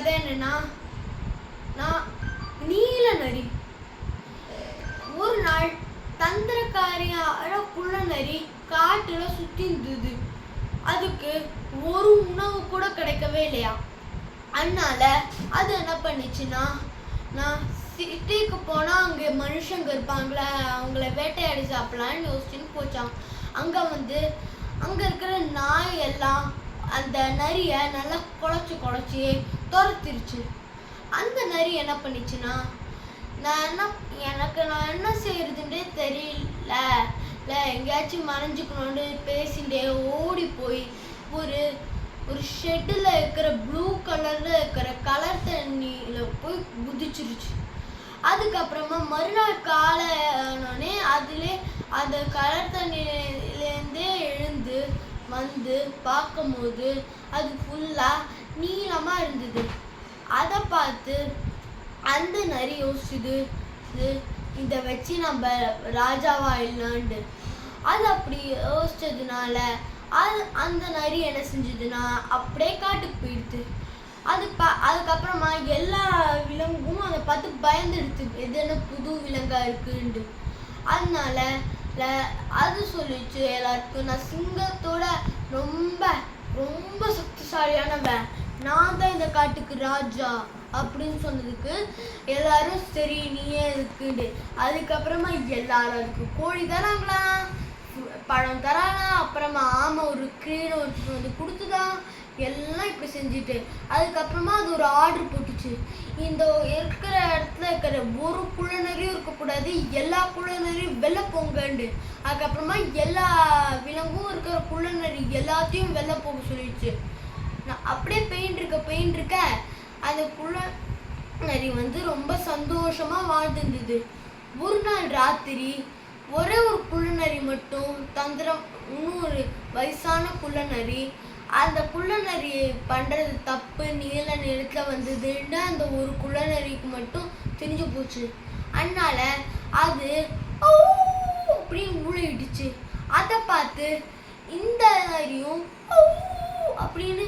கதை என்னன்னா, நான் நீல நரி. ஒரு நாள் தந்திரக்காரியான குள்ள நரி காட்டுல சுத்தி இருந்தது. அதுக்கு ஒரு உணவு கூட கிடைக்கவே இல்லையா. அதனால அது என்ன பண்ணிச்சுன்னா, நான் சிட்டிக்கு போனா அங்க மனுஷங்க இருப்பாங்களே, அவங்கள வேட்டையாடி சாப்பிடலான்னு யோசிச்சுன்னு போச்சான். அங்க இருக்கிற நாய் எல்லாம் அந்த நரியை நல்லா குலைச்சி துரத்திருச்சு. அந்த நரி என்ன பண்ணிச்சுன்னா, நான் என்ன செய்யறதுன்னே தெரியல, எங்கேயாச்சும் மறைஞ்சுக்கணும்னு பேசிட்டே ஓடி போய் ஒரு ஷெட்டில் இருக்கிற ப்ளூ கலர்ல இருக்கிற கலர் தண்ணியில போய் குதிச்சிருச்சு. அதுக்கப்புறமா மறுநாள் காலைனே அந்த கலர் தண்ணியிலேருந்தே எழுந்து வந்து பார்க்கும்போது அது ஃபுல்லா நீளமா இருந்தது. அதை பார்த்து அந்த நரி யோசிச்சுது, இதை வச்சு நம்ம ராஜாவா இல்லைன்னு. அது அப்படி யோசிச்சதுனால அந்த நரி என்ன செஞ்சதுன்னா அப்படியே காட்டுக்கு போயிடுது. அதுக்கப்புறமா எல்லா விலங்கும் அதை பார்த்து பயந்துடுது, எது என்ன புது விலங்கா இருக்குன்னு. அதனால அது சொல்லிச்சு எல்லாருக்கும், நான் சிங்கத்தோட ரொம்ப ரொம்ப சக்திசாலியானவன், நான் தான் இந்த காட்டுக்கு ராஜா அப்படின்னு சொன்னதுக்கு எல்லாரும் சரி நீயே இருக்குண்டு. அதுக்கப்புறமா எல்லாரும் அதுக்கு கோழி தராங்களா, பழம் தரானா, அப்புறமா ஆமை ஒரு கிரீன் ஒருத்தர் வந்து கொடுத்துதான், எல்லாம் இப்படி செஞ்சுட்டு அதுக்கப்புறமா அது ஒரு ஆர்டர் போட்டுச்சு, இந்த இருக்கிற இடத்துல இருக்கிற ஒரு குள்ள நரியும் இருக்கக்கூடாது, எல்லா குள்ள நரியும் வெளில போங்கண்டு. அதுக்கப்புறமா எல்லா விலங்கும் இருக்கிற குள்ள நரி எல்லாத்தையும் வெளில போக சொல்லிடுச்சு. நான் அப்படியே பெயின் இருக்க அந்த குள்ள நரி வந்து ரொம்ப சந்தோஷமா வாழ்ந்துருந்தது. ஒரு நாள் ராத்திரி ஒரே ஒரு குள்ள நரி மட்டும் இன்னொரு வயசான குள்ள நரி அந்த குள்ள நரி பண்றது தப்பு நீல நிறத்துல வந்ததுன்னு அந்த ஒரு குள்ள நரிக்கு மட்டும் தெரிஞ்சு போச்சு. அதனால அது அப்படின்னு ஊழிடுச்சு. அதை பார்த்து இந்த நரியும் அப்படின்னு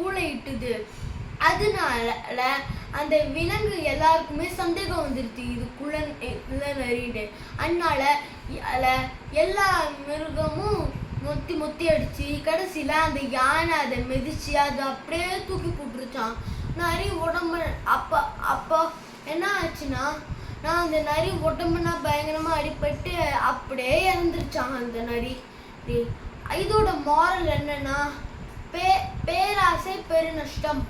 ஊழிட்டுது. அதனால அந்த விலங்கு எல்லாருக்குமே சந்தேகம் வந்துருச்சு, இது குள்ள நரின்னு. அதனால எல்லா மிருகமும் மொத்தி அடிச்சு கடைசியில அந்த யானை அதை மிதிச்சு அதை அப்படியே தூக்கி போட்டுருச்சான். நரி உடம்பு அப்போ என்ன ஆச்சுன்னா, நான் அந்த நரி உடம்புனா பயங்கரமா அடிபட்டு அப்படியே இறந்துருச்சான் அந்த நரி. இதோட மாரல் என்னன்னா, பேராசை பெருநஷ்டம்.